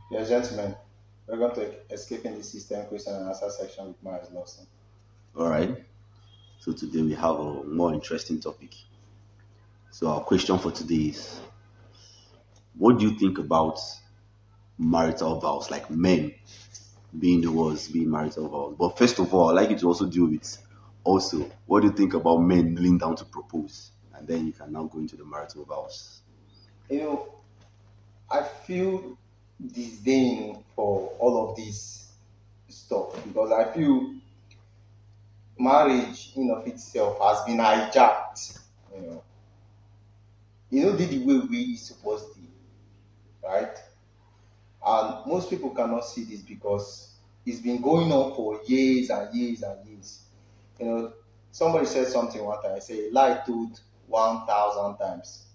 Yes, gentlemen, we're going to escaping the system question and answer section with Miles Lawson. All right. So today we have a more interesting topic. So our question for today is, what do you think about marital vows, like men being the ones being marital vows? But first of all, I'd like you to also deal with also what do you think about men kneeling down to propose, and then you can now go into the marital vows. You know, I feel disdain for all of this stuff because I feel marriage in of itself has been hijacked. You know, did the way we supposed to, right? And most people cannot see this because it's been going on for years and years and years. You know, somebody said something one time. I say, a lie told 1,000 times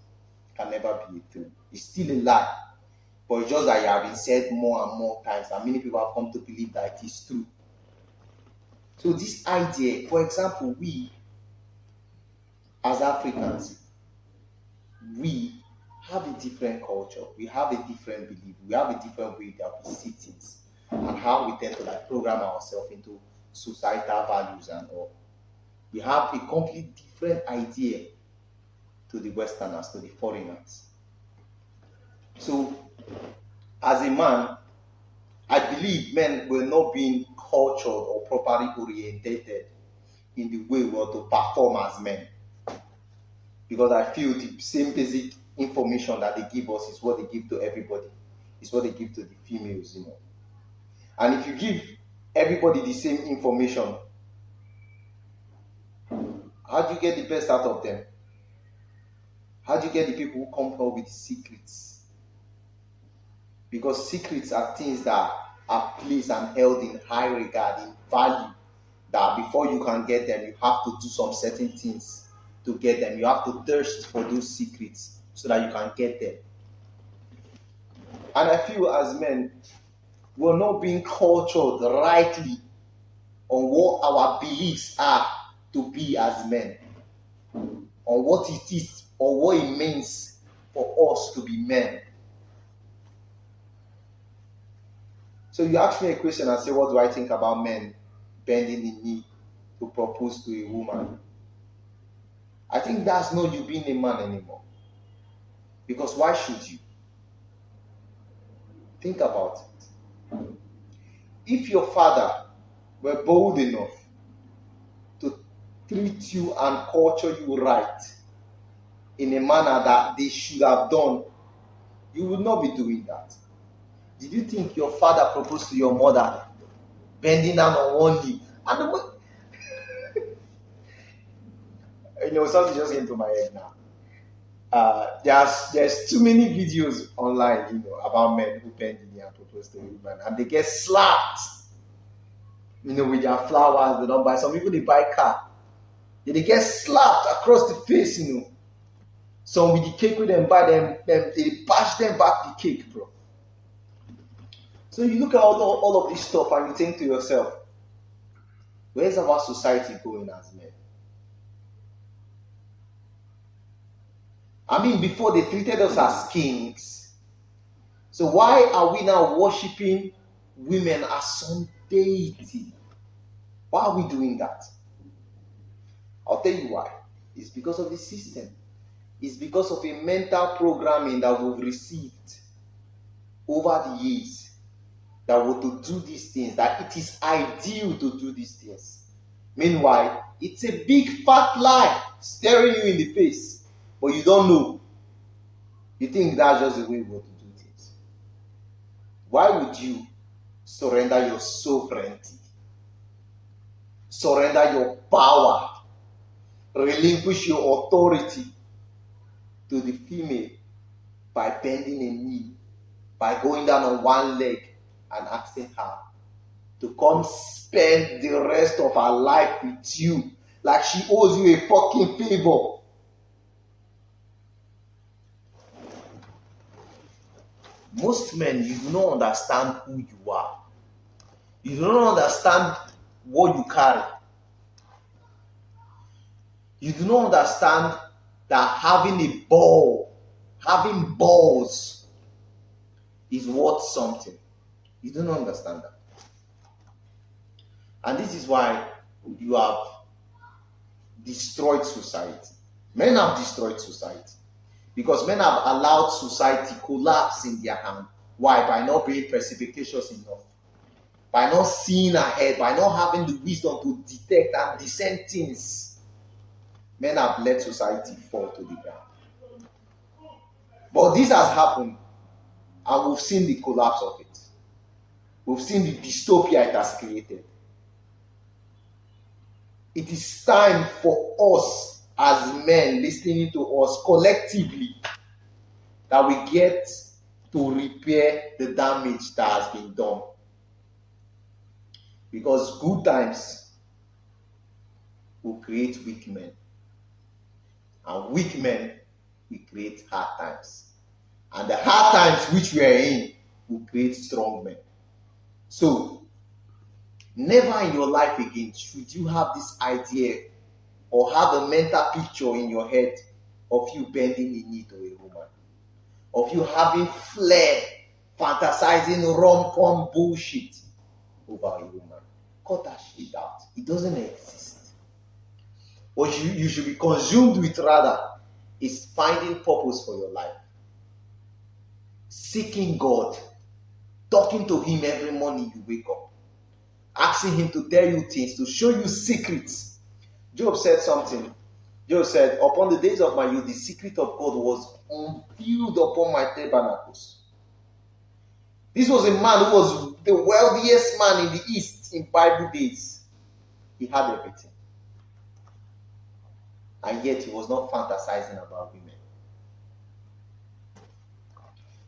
can never be a truth. It's still a lie, but it's just that it has been said more and more times, and many people have come to believe that it is true. So, this idea, for example, we as Africans, we have a different culture, we have a different belief, we have a different way that we see things, and how we tend to like program ourselves into societal values and all. We have a completely different idea to the Westerners, to the foreigners. So, as a man, I believe men were not being cultured or properly orientated in the way we were to perform as men. Because I feel the same basic information that they give us is what they give to everybody, is what they give to the females. And if you give everybody the same information, how do you get the best out of them? How do you get the people who come up with secrets? Because secrets are things that are placed and held in high regard, in value, that before you can get them, you have to do some certain things to get them. You have to thirst for those secrets so that you can get them. And I feel as men, we're not being cultured rightly on what our beliefs are to be as men, on what it is or what it means for us to be men. So you ask me a question and say, what do I think about men bending the knee to propose to a woman? I think that's not you being a man anymore. Because why should you? Think about it. If your father were bold enough to treat you and culture you right in a manner that they should have done, you would not be doing that. Did you think your father proposed to your mother bending down on one knee? And something just came to my head now. There's too many videos online, about men who bend the knee and propose to a woman, and they get slapped, with their flowers. They don't buy. Some people they buy car, they get slapped across the face. Some with the cake with them buy them, they bash them back the cake, bro. So you look at all of this stuff and you think to yourself, where's our society going as men? I mean, before they treated us as kings. So why are we now worshiping women as some deity? Why are we doing that? I'll tell you why. It's because of the system. It's because of a mental programming that we've received over the years that were to do these things, that it is ideal to do these things. Meanwhile, it's a big fat lie staring you in the face, but you don't know. You think that's just the way we want to do things. Why would you surrender your sovereignty, surrender your power, relinquish your authority to the female by bending a knee, by going down on one leg and asking her to come spend the rest of her life with you like she owes you a fucking favor? Most men, you do not understand who you are. You do not understand what you carry. You do not understand that having balls is worth something. You don't understand that. And this is why you have destroyed society. Men have destroyed society because men have allowed society collapse in their hand. Why? By not being perspicacious enough, by not seeing ahead, by not having the wisdom to detect and discern things. Men have let society fall to the ground. But this has happened, and we've seen the collapse of it. We've seen the dystopia it has created. It is time for us as men listening to us collectively that we get to repair the damage that has been done. Because good times will create weak men, and weak men will create hard times, and the hard times which we are in will create strong men. So never in your life again should you have this idea or have a mental picture in your head of you bending the knee to a woman, of you having flair, fantasizing rom-com bullshit over a woman. Cut that shit out. It doesn't exist. What you should be consumed with rather is finding purpose for your life, seeking God, talking to him every morning you wake up, asking him to tell you things, to show you secrets. Job said something. Job said, upon the days of my youth, the secret of God was unveiled upon my tabernacles. This was a man who was the wealthiest man in the East in Bible days. He had everything. And yet he was not fantasizing about women.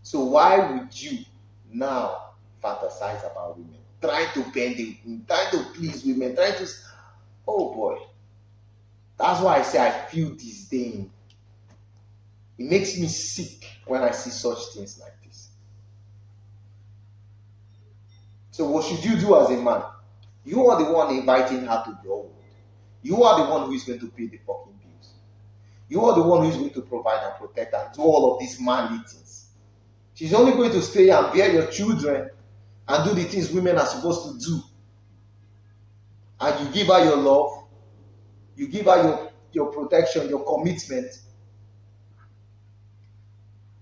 So why would you now fantasize about women? Trying to bend it, trying to please women, trying to... Oh boy. That's why I say I feel disdain. It makes me sick when I see such things like this. So what should you do as a man? You are the one inviting her to your world. You are the one who is going to pay the fucking bills. You are the one who is going to provide and protect and do all of these manly things. She's only going to stay and bear your children and do the things women are supposed to do. And you give her your love, you give her your protection, your commitment,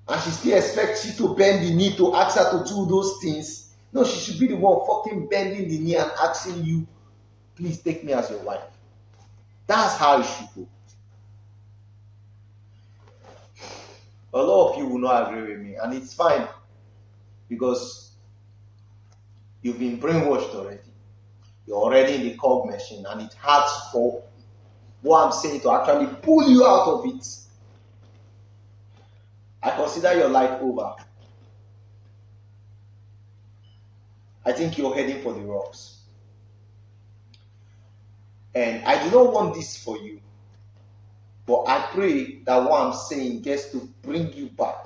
and she still expects you to bend the knee to ask her to do those things. No, she should be the one fucking bending the knee and asking you, please take me as your wife. That's how it should go. A lot of you will not agree with me, and it's fine because you've been brainwashed already. You're already in the cog machine, and it hurts for what I'm saying to actually pull you out of it. I consider your life over. I think you're heading for the rocks. And I do not want this for you. But I pray that what I'm saying gets to bring you back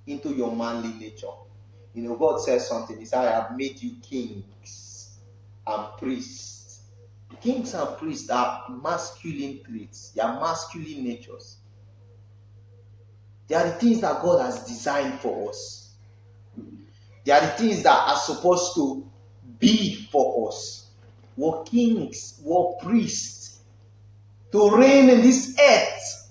into your manly nature. You know, God says something. He said, I have made you kings and priests. Kings and priests are masculine traits. They are masculine natures. They are the things that God has designed for us. They are the things that are supposed to be for us. We're kings, we're priests, to reign in this earth.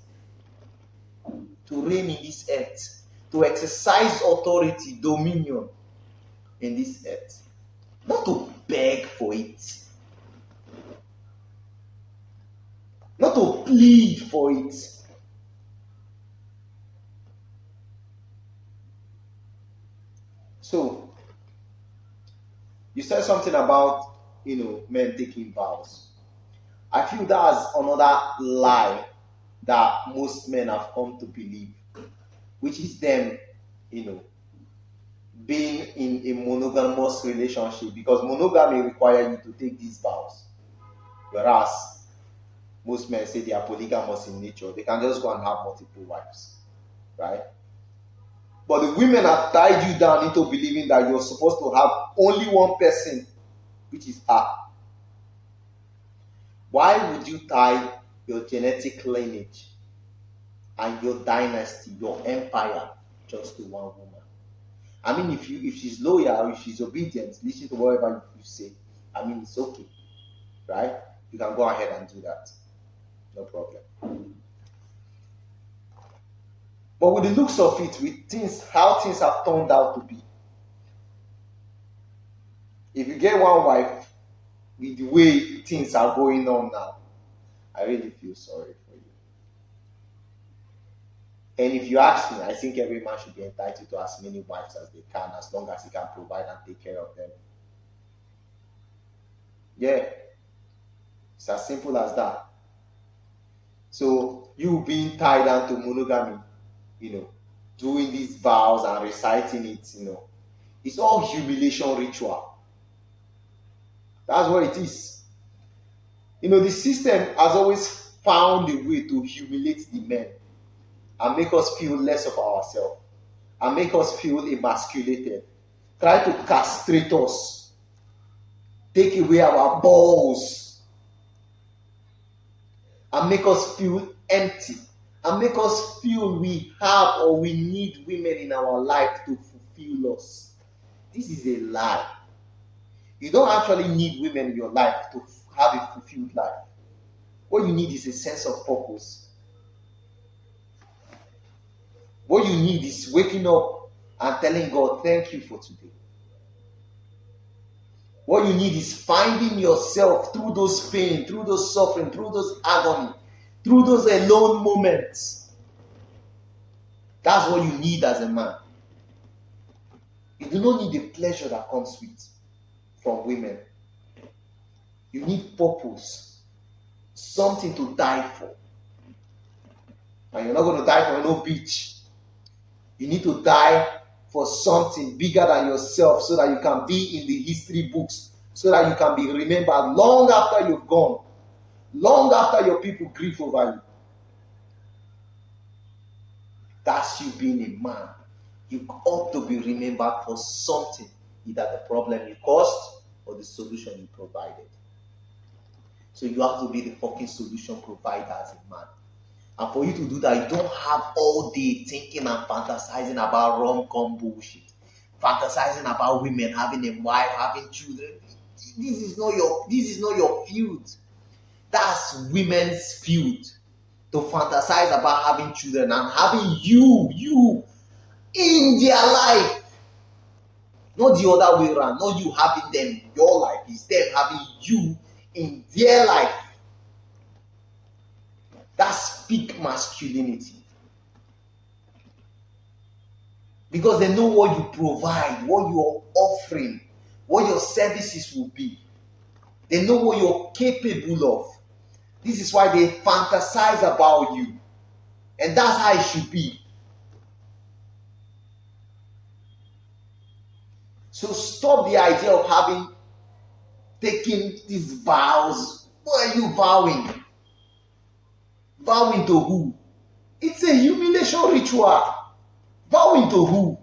To reign in this earth. To exercise authority, dominion in this earth. Not to beg for it. Not to plead for it. So, you said something about, men taking vows. I feel that's another lie that most men have come to believe, which is them, being in a monogamous relationship, because monogamy requires you to take these vows. Whereas most men say they are polygamous in nature. They can just go and have multiple wives, right? But the women have tied you down into believing that you're supposed to have only one person, which is her. Why would you tie your genetic lineage and your dynasty, your empire, just to one woman? I mean, if she's loyal, if she's obedient, listen to whatever you say. I mean, it's okay, right? You can go ahead and do that, no problem. But with the looks of it, with things, how things have turned out to be, if you get one wife with the way things are going on now, I really feel sorry for you. And if you ask me, I think every man should be entitled to as many wives as they can, as long as he can provide and take care of them. Yeah, it's as simple as that. So you being tied down to monogamy, doing these vows and reciting it, it's all humiliation ritual. That's what it is. The system has always found a way to humiliate the men and make us feel less of ourselves and make us feel emasculated. Try to castrate us, take away our balls, and make us feel empty, and make us feel we have or we need women in our life to fulfill us. This is a lie. You don't actually need women in your life to have a fulfilled life. What you need is a sense of purpose. What you need is waking up and telling God, thank you for today. What you need is finding yourself through those pain, through those suffering, through those agony, through those alone moments. That's what you need as a man. You do not need the pleasure that comes with from women. You need purpose, something to die for. And you're not going to die for no beach. You need to die for something bigger than yourself so that you can be in the history books, so that you can be remembered long after you've gone, long after your people grieve over you. That's you being a man. You ought to be remembered for something, either the problem you caused or the solution you provided. So you have to be the fucking solution provider as a man. And for you to do that, you don't have all day thinking and fantasizing about rom-com bullshit. Fantasizing about women having a wife, having children. This is not your field. That's women's field. To fantasize about having children and having you in their life. Not the other way around. Not you having them in your life. It's them having you in their life. That's peak masculinity. Because they know what you provide, what you're offering, what your services will be. They know what you're capable of. This is why they fantasize about you. And that's how it should be. So stop the idea of taking these vows. What are you vowing? Vowing to who? It's a humiliation ritual. Vowing to who?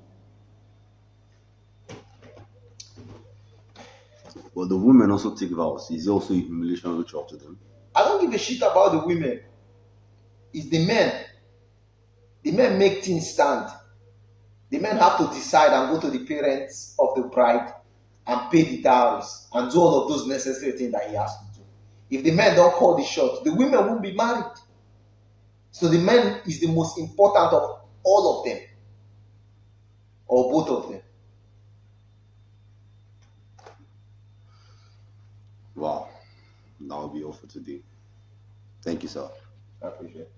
But the women also take vows. Is also a humiliation ritual to them? I don't give a shit about the women. It's the men. The men make things stand. The men have to decide and go to the parents of the bride and pay the dowries and do all of those necessary things that he has to do. If the men don't call the shots, the women won't be married. So the man is the most important of all of them, or both of them. Wow. That will be all for today. Thank you, sir. I appreciate it.